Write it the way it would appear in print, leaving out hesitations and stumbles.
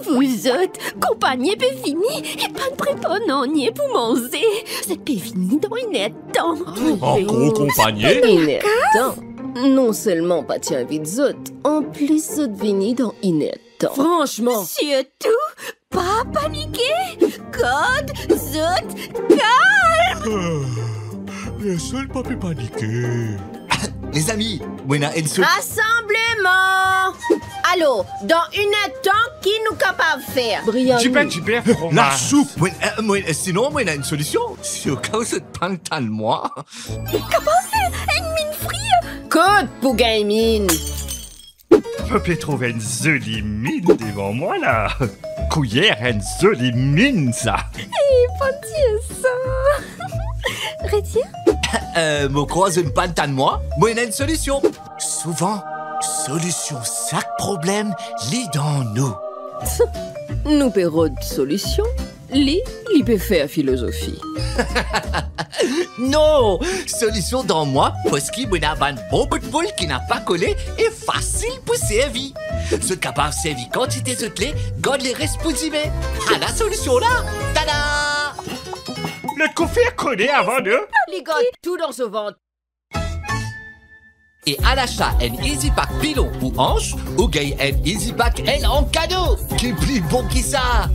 Vous autres, compagnie peut fini et pas de préponant ni pour manger. C'est peut fini dans une temps. En gros, compagnie. Inette temps. Non seulement pas tiens vite zot, en plus zot vini dans inette temps. Franchement. Surtout, pas paniquer. God, zot, calme. Bien seul, pas pu paniquer. Les amis, moi une solution. Rassemblement. Allô, dans une temps, qui nous capable de faire? Brian. Super, La fromage. soupe. Sinon, moi, on a une solution. Si au cas où ce pantan de moi. Code pour gamine. Je peux trouver une jolie mine devant moi, là. Couillère, une jolie mine, ça. Me croise une pantan de moi a une solution. Souvent, solution chaque problème lit dans nous. Nous paierons de solution. Li peut faire philosophie. Non, solution dans moi parce qu'il y a un bon bout de boule qui n'a pas collé et facile pour servir. Ce capable de servir quantité de clés, garde les restes pour y mettre. À la solution là, tada! Le couvert connaît avant de... Les gars, tout dans ce ventre. Et à l'achat, un Easy Pack pilon ou hanche, ou gagne un Easy Pack L en cadeau. Qui est plus bon que ça?